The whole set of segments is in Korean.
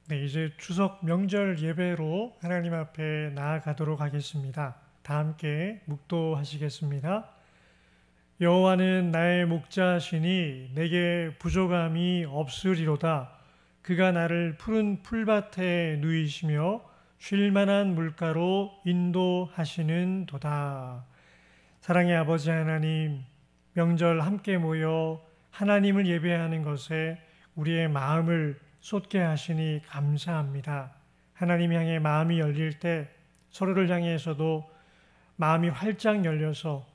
네, 이제 추석 명절 예배로 하나님 앞에 나아가도록 하겠습니다. 다 함께 묵도하시겠습니다. 여호와는 나의 목자시니 내게 부족함이 없으리로다. 그가 나를 푸른 풀밭에 누이시며 쉴 만한 물가로 인도하시는 도다. 사랑의 아버지 하나님, 명절 함께 모여 하나님을 예배하는 것에 우리의 마음을 쏟게 하시니 감사합니다. 하나님 향해 마음이 열릴 때 서로를 향해서도 마음이 활짝 열려서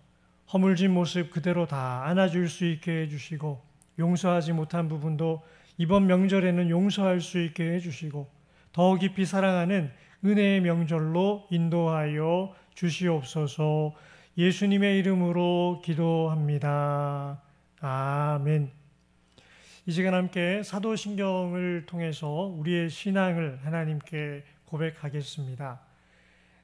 허물진 모습 그대로 다 안아줄 수 있게 해주시고, 용서하지 못한 부분도 이번 명절에는 용서할 수 있게 해주시고, 더 깊이 사랑하는 은혜의 명절로 인도하여 주시옵소서. 예수님의 이름으로 기도합니다. 아멘. 이 시간 함께 사도신경을 통해서 우리의 신앙을 하나님께 고백하겠습니다.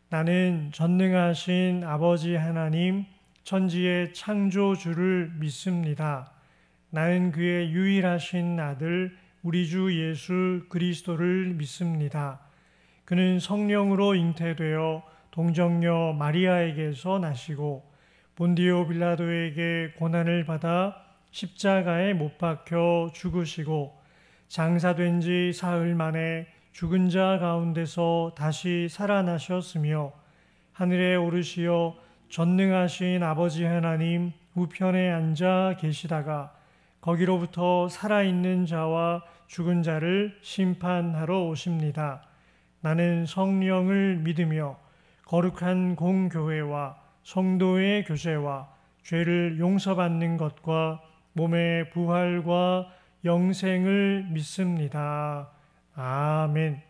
나는 전능하신 아버지 하나님, 천지의 창조주를 믿습니다. 나는 그의 유일하신 아들 우리 주 예수 그리스도를 믿습니다. 그는 성령으로 잉태되어 동정녀 마리아에게서 나시고 본디오 빌라도에게 고난을 받아 십자가에 못 박혀 죽으시고 장사된 지 사흘 만에 죽은 자 가운데서 다시 살아나셨으며 하늘에 오르시어 전능하신 아버지 하나님 우편에 앉아 계시다가 거기로부터 살아있는 자와 죽은 자를 심판하러 오십니다. 나는 성령을 믿으며 거룩한 공교회와 성도의 교제와 죄를 용서받는 것과 몸의 부활과 영생을 믿습니다. 아멘.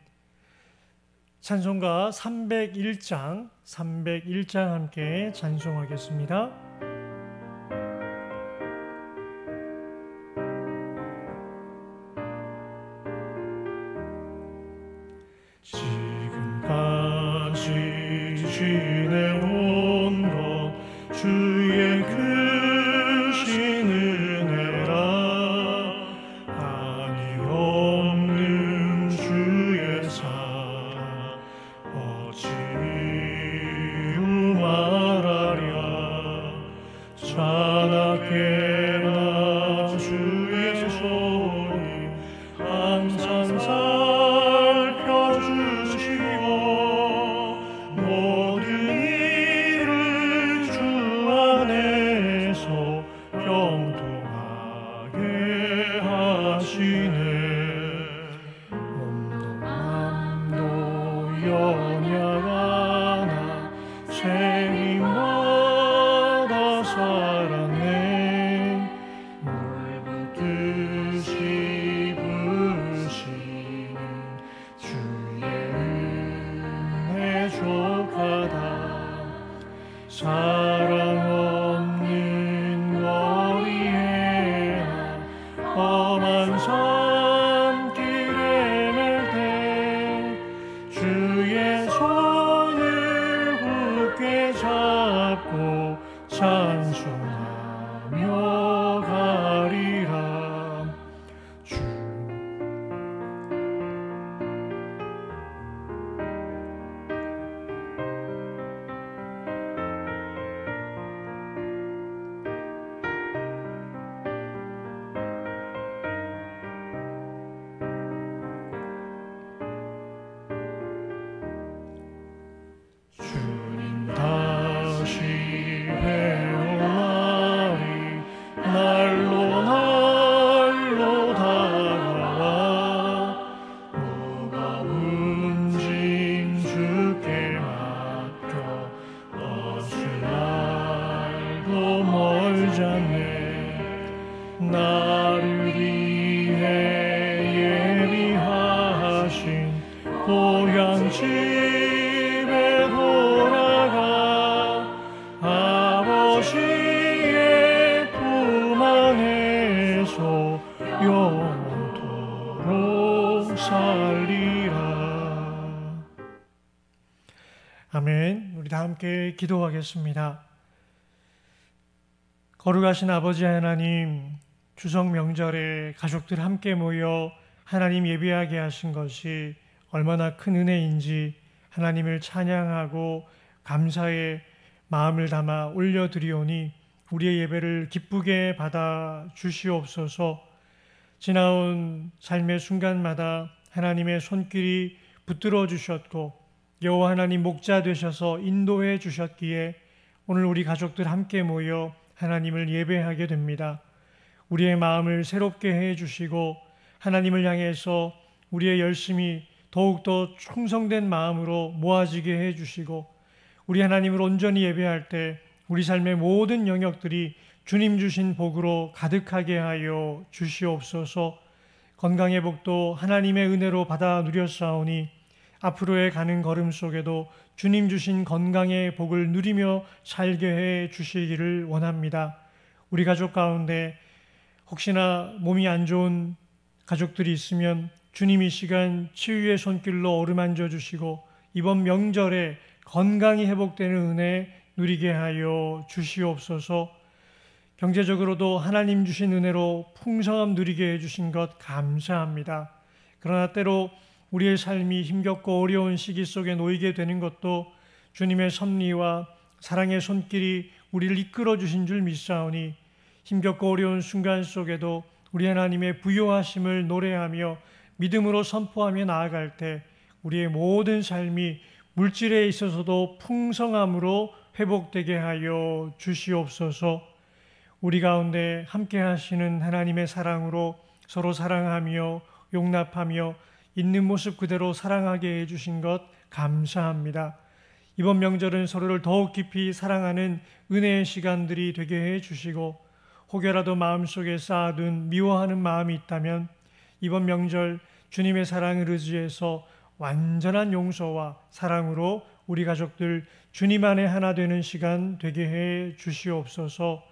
찬송가 301장 함께 찬송하겠습니다. 지금까지 지내온 것 주의 크신 은혜라. 한이 없는 주의 사랑 어찌 말하랴. 찬악해나 주의 손이 항상 살펴주시고 모든 일을 주 안에서 형통하게 하시네. 몸도 맘도 연약하나 생임받아 살았네. 물 붓듯이 부으시는 주의 은혜 족하다. 사랑 없는 거리에 험한 산길에 맬 때 주의 손을 굳게 잡고 찬송하며 가리라. 주 주님 다시 해올 날이 날로 날로 다가와 무거운 짐 주께 맡겨 어쩔 날도 멀잖네. 나를 위해 예비하신 고향 집에 돌아가 아버지의 품 안에서 영원토록 살리라. 아멘. 우리 다 함께 기도하겠습니다. 거룩하신 아버지 하나님, 추석 명절에 가족들 함께 모여 하나님 예배하게 하신 것이 얼마나 큰 은혜인지 하나님을 찬양하고 감사의 마음을 담아 올려드리오니 우리의 예배를 기쁘게 받아 주시옵소서. 지나온 삶의 순간마다 하나님의 손길이 붙들어 주셨고 여호와 하나님 목자 되셔서 인도해 주셨기에 오늘 우리 가족들 함께 모여 하나님을 예배하게 됩니다. 우리의 마음을 새롭게 해 주시고 하나님을 향해서 우리의 열심이 더욱더 충성된 마음으로 모아지게 해 주시고 우리 하나님을 온전히 예배할 때 우리 삶의 모든 영역들이 주님 주신 복으로 가득하게 하여 주시옵소서. 건강의 복도 하나님의 은혜로 받아 누렸사오니 앞으로의 가는 걸음 속에도 주님 주신 건강의 복을 누리며 살게 해 주시기를 원합니다. 우리 가족 가운데 혹시나 몸이 안 좋은 가족들이 있으면 주님 이 시간 치유의 손길로 어루만져 주시고 이번 명절에 건강이 회복되는 은혜 누리게 하여 주시옵소서. 경제적으로도 하나님 주신 은혜로 풍성함 누리게 해주신 것 감사합니다. 그러나 때로 우리의 삶이 힘겹고 어려운 시기 속에 놓이게 되는 것도 주님의 섭리와 사랑의 손길이 우리를 이끌어 주신 줄 믿사오니 힘겹고 어려운 순간 속에도 우리 하나님의 부요하심을 노래하며 믿음으로 선포하며 나아갈 때 우리의 모든 삶이 물질에 있어서도 풍성함으로 회복되게 하여 주시옵소서. 우리 가운데 함께 하시는 하나님의 사랑으로 서로 사랑하며 용납하며 있는 모습 그대로 사랑하게 해주신 것 감사합니다. 이번 명절은 서로를 더욱 깊이 사랑하는 은혜의 시간들이 되게 해주시고 혹여라도 마음속에 쌓아둔 미워하는 마음이 있다면 이번 명절 주님의 사랑을 의지해서 완전한 용서와 사랑으로 우리 가족들 주님 안에 하나 되는 시간 되게 해 주시옵소서.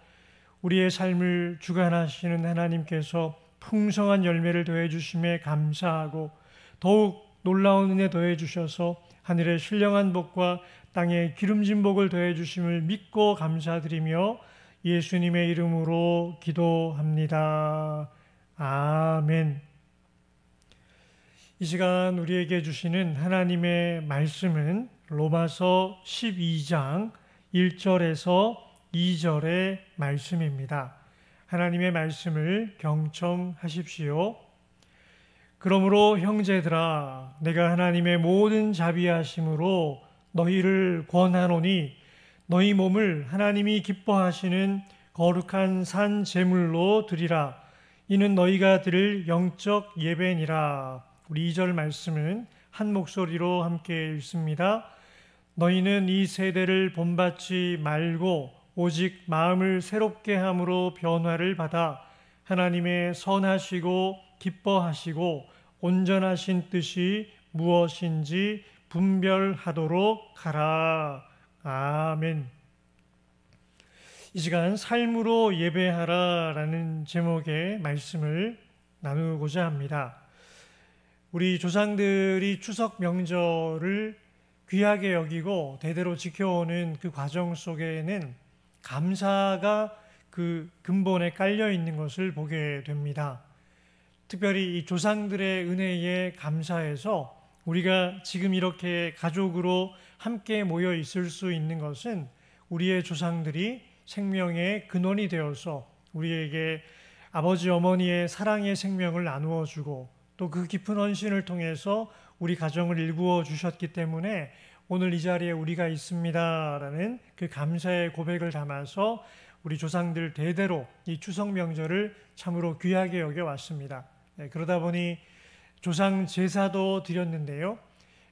우리의 삶을 주관하시는 하나님께서 풍성한 열매를 더해 주심에 감사하고 더욱 놀라운 은혜 더해 주셔서 하늘의 신령한 복과 땅의 기름진 복을 더해 주심을 믿고 감사드리며 예수님의 이름으로 기도합니다. 아멘. 이 시간 우리에게 주시는 하나님의 말씀은 로마서 12장 1절에서 2절의 말씀입니다. 하나님의 말씀을 경청하십시오. 그러므로 형제들아 내가 하나님의 모든 자비하심으로 너희를 권하노니 너희 몸을 하나님이 기뻐하시는 거룩한 산 제물로 드리라. 이는 너희가 드릴 영적 예배니라. 우리 2절 말씀은 한 목소리로 함께 읽습니다. 너희는 이 세대를 본받지 말고 오직 마음을 새롭게 함으로 변화를 받아 하나님의 선하시고 기뻐하시고 온전하신 뜻이 무엇인지 분별하도록 하라. 아멘. 이 시간 삶으로 예배하라라는 제목의 말씀을 나누고자 합니다. 우리 조상들이 추석 명절을 귀하게 여기고 대대로 지켜오는 그 과정 속에는 감사가 그 근본에 깔려 있는 것을 보게 됩니다. 특별히 이 조상들의 은혜에 감사해서 우리가 지금 이렇게 가족으로 함께 모여 있을 수 있는 것은 우리의 조상들이 생명의 근원이 되어서 우리에게 아버지 어머니의 사랑의 생명을 나누어 주고 또 그 깊은 헌신을 통해서 우리 가정을 일구어 주셨기 때문에 오늘 이 자리에 우리가 있습니다라는 그 감사의 고백을 담아서 우리 조상들 대대로 이 추석 명절을 참으로 귀하게 여겨왔습니다. 그러다 보니 조상 제사도 드렸는데요.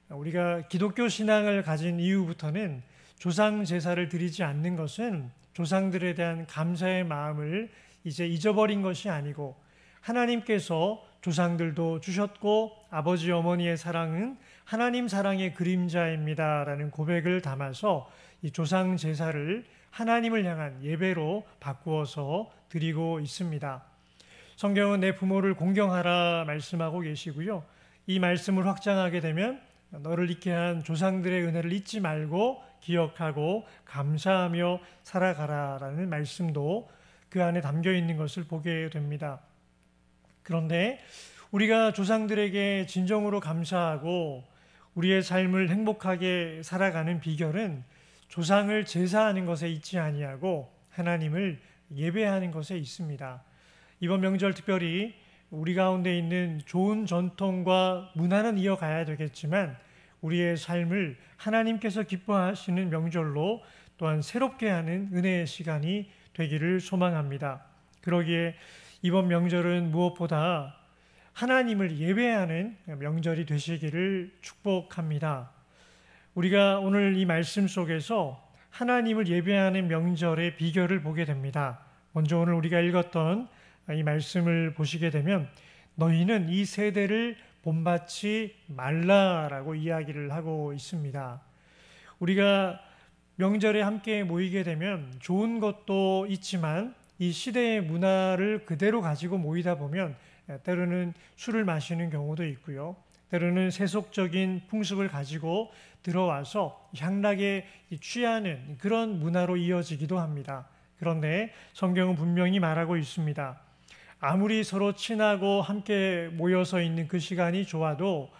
우리가 기독교 신앙을 가진 이후부터는 조상 제사를 드리지 않는 것은 조상들에 대한 감사의 마음을 이제 잊어버린 것이 아니고 하나님께서 조상들도 주셨고 아버지 어머니의 사랑은 하나님 사랑의 그림자입니다라는 고백을 담아서 이 조상 제사를 하나님을 향한 예배로 바꾸어서 드리고 있습니다. 성경은 내 부모를 공경하라 말씀하고 계시고요. 이 말씀을 확장하게 되면 너를 있게 한 조상들의 은혜를 잊지 말고 기억하고 감사하며 살아가라라는 말씀도 그 안에 담겨 있는 것을 보게 됩니다. 그런데 우리가 조상들에게 진정으로 감사하고 우리의 삶을 행복하게 살아가는 비결은 조상을 제사하는 것에 있지 아니하고 하나님을 예배하는 것에 있습니다. 이번 명절 특별히 우리 가운데 있는 좋은 전통과 문화는 이어가야 되겠지만 우리의 삶을 하나님께서 기뻐하시는 명절로 또한 새롭게 하는 은혜의 시간이 되기를 소망합니다. 그러기에 이번 명절은 무엇보다 하나님을 예배하는 명절이 되시기를 축복합니다. 우리가 오늘 이 말씀 속에서 하나님을 예배하는 명절의 비결을 보게 됩니다. 먼저 오늘 우리가 읽었던 이 말씀을 보시게 되면 너희는 이 세대를 본받지 말라라고 이야기를 하고 있습니다. 우리가 명절에 함께 모이게 되면 좋은 것도 있지만 이 시대의 문화를 그대로 가지고 모이다 보면 때로는 술을 마시는 경우도 있고요. 때로는 세속적인 풍습을 가지고 들어와서 향락에 취하는 그런 문화로 이어지기도 합니다. 그런데 성경은 분명히 말하고 있습니다. 아무리 서로 친하고 함께 모여서 있는 그 시간이 좋아도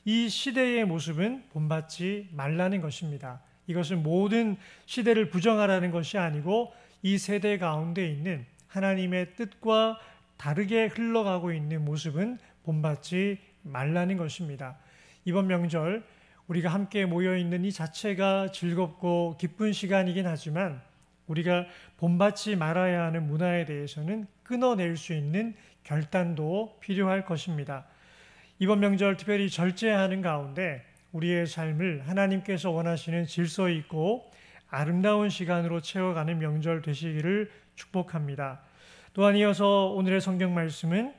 이 시대의 모습은 본받지 말라는 것입니다. 이것은 모든 시대를 부정하라는 것이 아니고 이 세대 가운데 있는 하나님의 뜻과 다르게 흘러가고 있는 모습은 본받지 말라는 것입니다. 이번 명절 우리가 함께 모여있는 이 자체가 즐겁고 기쁜 시간이긴 하지만 우리가 본받지 말아야 하는 문화에 대해서는 끊어낼 수 있는 결단도 필요할 것입니다. 이번 명절 특별히 절제하는 가운데 우리의 삶을 하나님께서 원하시는 질서 있고 아름다운 시간으로 채워가는 명절 되시기를 축복합니다. 또한 이어서 오늘의 성경 말씀은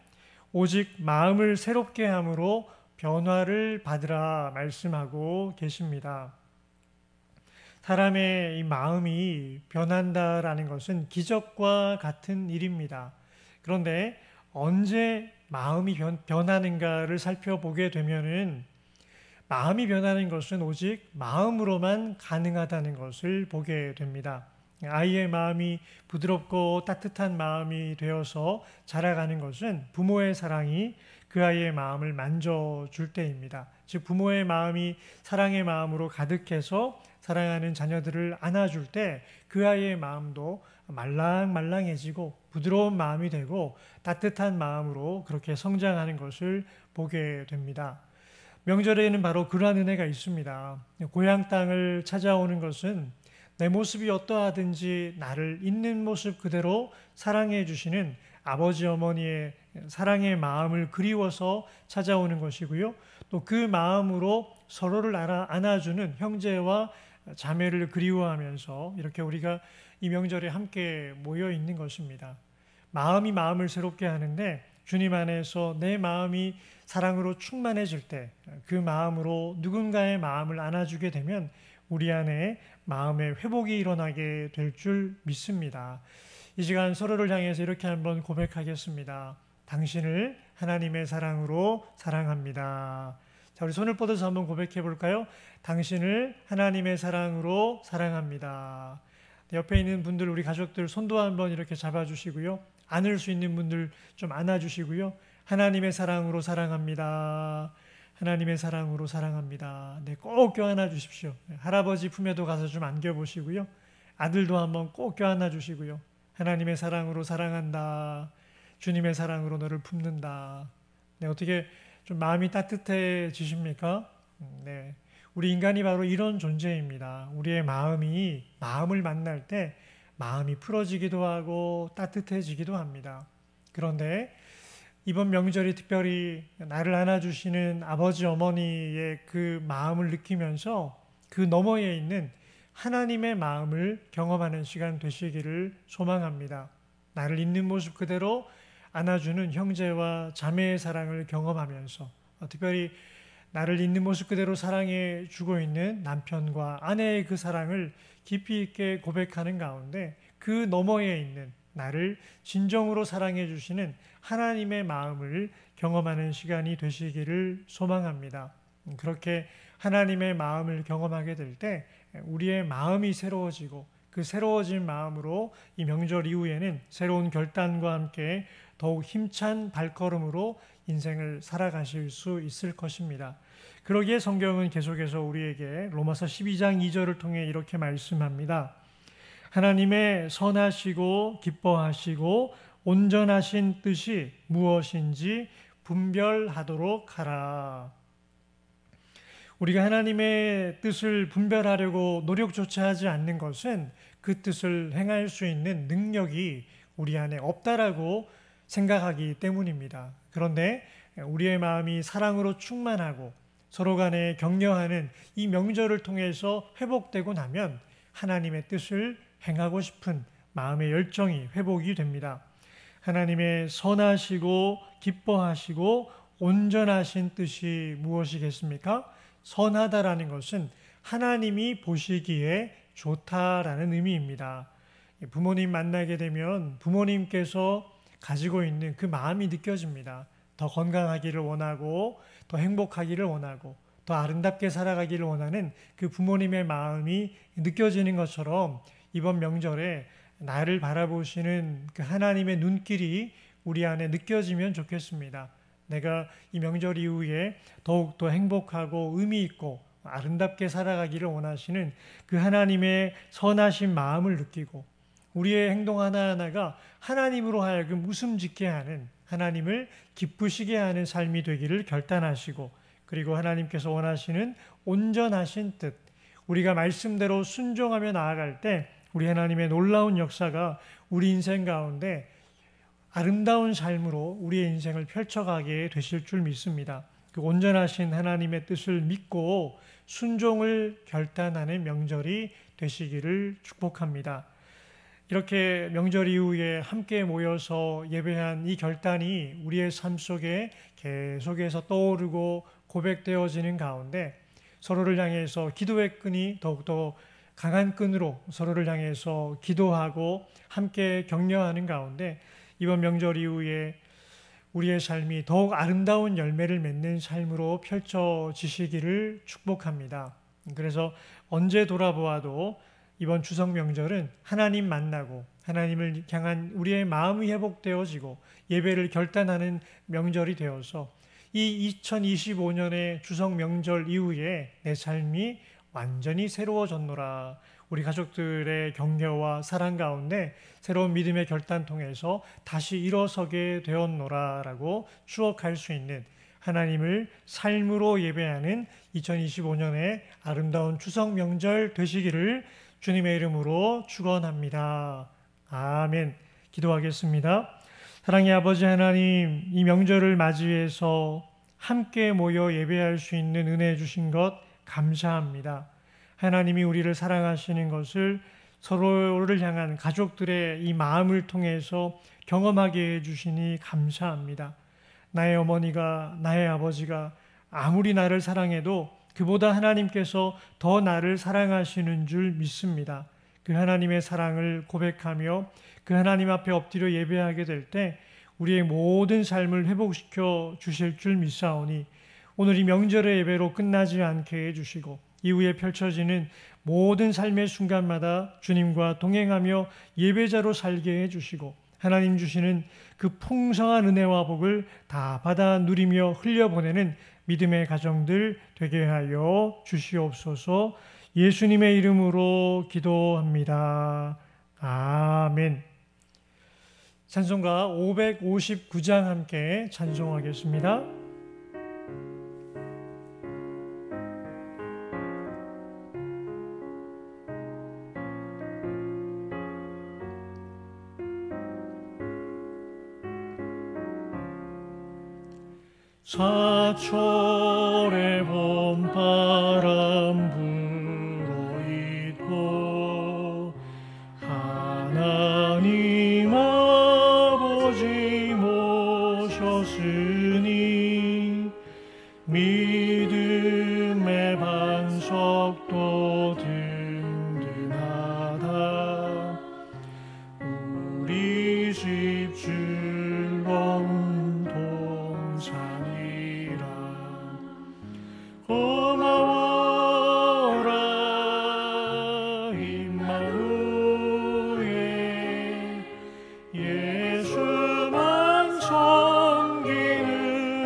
오직 마음을 새롭게 함으로 변화를 받으라 말씀하고 계십니다. 사람의 이 마음이 변한다라는 것은 기적과 같은 일입니다. 그런데 언제 마음이 변하는가를 살펴보게 되면은 마음이 변하는 것은 오직 마음으로만 가능하다는 것을 보게 됩니다. 아이의 마음이 부드럽고 따뜻한 마음이 되어서 자라가는 것은 부모의 사랑이 그 아이의 마음을 만져줄 때입니다. 즉 부모의 마음이 사랑의 마음으로 가득해서 사랑하는 자녀들을 안아줄 때 그 아이의 마음도 말랑말랑해지고 부드러운 마음이 되고 따뜻한 마음으로 그렇게 성장하는 것을 보게 됩니다. 명절에는 바로 그러한 은혜가 있습니다. 고향 땅을 찾아오는 것은 내 모습이 어떠하든지 나를 있는 모습 그대로 사랑해 주시는 아버지 어머니의 사랑의 마음을 그리워서 찾아오는 것이고요. 또 그 마음으로 서로를 안아주는 형제와 자매를 그리워하면서 이렇게 우리가 이 명절에 함께 모여 있는 것입니다. 마음이 마음을 새롭게 하는데 주님 안에서 내 마음이 사랑으로 충만해질 때 그 마음으로 누군가의 마음을 안아주게 되면 우리 안에 마음의 회복이 일어나게 될 줄 믿습니다. 이 시간 서로를 향해서 이렇게 한번 고백하겠습니다. 당신을 하나님의 사랑으로 사랑합니다. 자, 우리 손을 뻗어서 한번 고백해 볼까요? 당신을 하나님의 사랑으로 사랑합니다. 옆에 있는 분들, 우리 가족들 손도 한번 이렇게 잡아주시고요. 안을 수 있는 분들 좀 안아주시고요. 하나님의 사랑으로 사랑합니다. 하나님의 사랑으로 사랑합니다. 네, 꼭 껴안아 주십시오. 할아버지 품에도 가서 좀 안겨보시고요. 아들도 한번 꼭 껴안아 주시고요. 하나님의 사랑으로 사랑한다. 주님의 사랑으로 너를 품는다. 네, 어떻게 좀 마음이 따뜻해지십니까? 네, 우리 인간이 바로 이런 존재입니다. 우리의 마음이 마음을 만날 때 마음이 풀어지기도 하고 따뜻해지기도 합니다. 그런데 이번 명절이 특별히 나를 안아주시는 아버지 어머니의 그 마음을 느끼면서 그 너머에 있는 하나님의 마음을 경험하는 시간 되시기를 소망합니다. 나를 있는 모습 그대로 안아주는 형제와 자매의 사랑을 경험하면서 특별히 나를 있는 모습 그대로 사랑해 주고 있는 남편과 아내의 그 사랑을 깊이 있게 고백하는 가운데 그 너머에 있는 나를 진정으로 사랑해 주시는 하나님의 마음을 경험하는 시간이 되시기를 소망합니다. 그렇게 하나님의 마음을 경험하게 될 때 우리의 마음이 새로워지고 그 새로워진 마음으로 이 명절 이후에는 새로운 결단과 함께 더욱 힘찬 발걸음으로 인생을 살아가실 수 있을 것입니다. 그러기에 성경은 계속해서 우리에게 로마서 12장 2절을 통해 이렇게 말씀합니다. 하나님의 선하시고 기뻐하시고 온전하신 뜻이 무엇인지 분별하도록 하라. 우리가 하나님의 뜻을 분별하려고 노력조차 하지 않는 것은 그 뜻을 행할 수 있는 능력이 우리 안에 없다라고 생각하기 때문입니다. 그런데 우리의 마음이 사랑으로 충만하고 서로 간에 격려하는 이 명절을 통해서 회복되고 나면 하나님의 뜻을 행하고 싶은 마음의 열정이 회복이 됩니다. 하나님의 선하시고 기뻐하시고 온전하신 뜻이 무엇이겠습니까? 선하다라는 것은 하나님이 보시기에 좋다라는 의미입니다. 부모님 만나게 되면 부모님께서 가지고 있는 그 마음이 느껴집니다. 더 건강하기를 원하고 더 행복하기를 원하고 더 아름답게 살아가기를 원하는 그 부모님의 마음이 느껴지는 것처럼 이번 명절에 나를 바라보시는 그 하나님의 눈길이 우리 안에 느껴지면 좋겠습니다. 내가 이 명절 이후에 더욱더 행복하고 의미 있고 아름답게 살아가기를 원하시는 그 하나님의 선하신 마음을 느끼고 우리의 행동 하나하나가 하나님으로 하여금 웃음 짓게 하는, 하나님을 기쁘시게 하는 삶이 되기를 결단하시고, 그리고 하나님께서 원하시는 온전하신 뜻, 우리가 말씀대로 순종하며 나아갈 때 우리 하나님의 놀라운 역사가 우리 인생 가운데 아름다운 삶으로 우리의 인생을 펼쳐가게 되실 줄 믿습니다. 그 온전하신 하나님의 뜻을 믿고 순종을 결단하는 명절이 되시기를 축복합니다. 이렇게 명절 이후에 함께 모여서 예배한 이 결단이 우리의 삶 속에 계속해서 떠오르고 고백되어지는 가운데 서로를 향해서 기도의 끈이 더욱더 강한 끈으로 서로를 향해서 기도하고 함께 격려하는 가운데 이번 명절 이후에 우리의 삶이 더욱 아름다운 열매를 맺는 삶으로 펼쳐지시기를 축복합니다. 그래서 언제 돌아보아도 이번 추석 명절은 하나님 만나고 하나님을 향한 우리의 마음이 회복되어지고 예배를 결단하는 명절이 되어서 이 2025년의 추석 명절 이후에 내 삶이 완전히 새로워졌노라. 우리 가족들의 격려와 사랑 가운데 새로운 믿음의 결단 통해서 다시 일어서게 되었노라 라고 추억할 수 있는 하나님을 삶으로 예배하는 2025년의 아름다운 추석 명절 되시기를 주님의 이름으로 축원합니다. 아멘. 기도하겠습니다. 사랑의 아버지 하나님, 이 명절을 맞이해서 함께 모여 예배할 수 있는 은혜 주신 것 감사합니다. 하나님이 우리를 사랑하시는 것을 서로를 향한 가족들의 이 마음을 통해서 경험하게 해주시니 감사합니다. 나의 어머니가, 나의 아버지가 아무리 나를 사랑해도 그보다 하나님께서 더 나를 사랑하시는 줄 믿습니다. 그 하나님의 사랑을 고백하며 그 하나님 앞에 엎드려 예배하게 될 때 우리의 모든 삶을 회복시켜 주실 줄 믿사오니 오늘 이 명절의 예배로 끝나지 않게 해주시고 이후에 펼쳐지는 모든 삶의 순간마다 주님과 동행하며 예배자로 살게 해주시고 하나님 주시는 그 풍성한 은혜와 복을 다 받아 누리며 흘려보내는 믿음의 가정들 되게 하여 주시옵소서. 예수님의 이름으로 기도합니다. 아멘. 찬송가 559장 함께 찬송하겠습니다. 사철의 봄바람 불어있고 하나님 아버지 모셨으니 믿음의 반석도 든든하다. 우리 집 즐거운 동산이라. 고마워라 임마누엘, 예수만 섬기는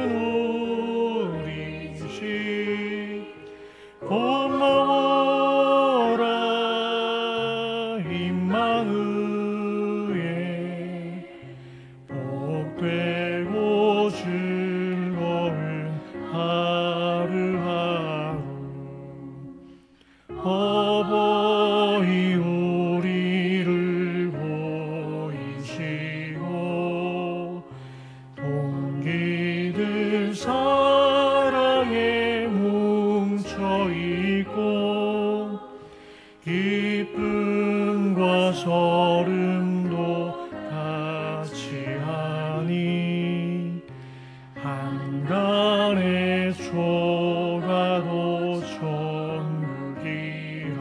내 조가도 천국이라.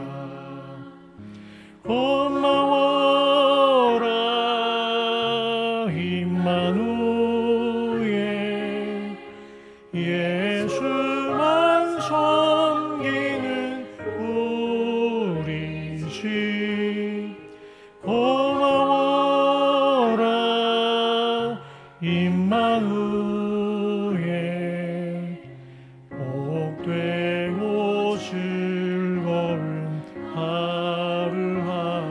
고마워라 임마누엘, 예수만 섬기는 우리 집. 고마워라 임마누엘, 복되고 즐거운 하루하루.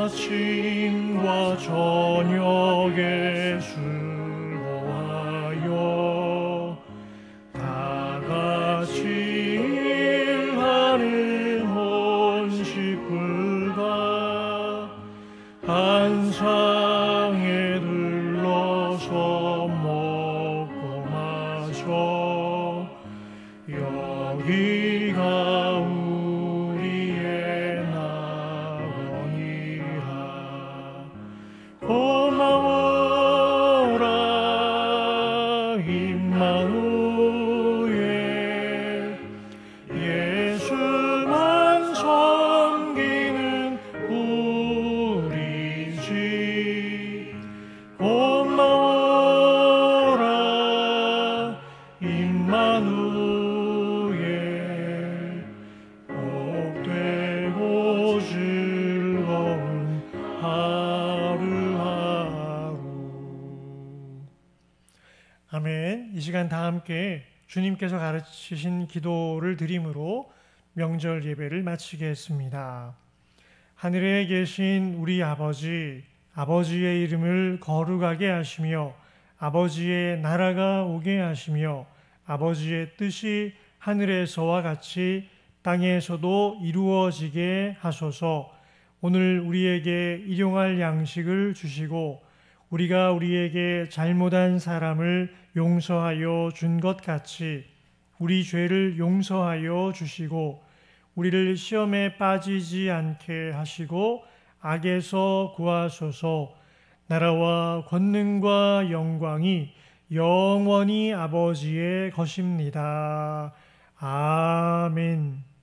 아침과 저녁에 수고하여 다 같이 일하는 온 식구가 한 상에 둘러서 먹고 마셔. 여기가 우리의 낙원이라. 고마워라 임마누엘, 예수만 섬기는 우리 집. 고마워라 임마누엘, 복되고 즐거운 하루하루. 아멘. 이 시간 다 함께 주님께서 가르치신 기도를 드림으로 명절 예배를 마치겠습니다. 하늘에 계신 우리 아버지, 아버지의 이름을 거룩하게 하시며 아버지의 나라가 오게 하시며 아버지의 뜻이 하늘에서와 같이 땅에서도 이루어지게 하소서. 오늘 우리에게 일용할 양식을 주시고 우리가 우리에게 잘못한 사람을 용서하여 준 것 같이 우리 죄를 용서하여 주시고 우리를 시험에 빠지지 않게 하시고 악에서 구하소서. 나라와 권능과 영광이 영원히 아버지의 것입니다. 아멘.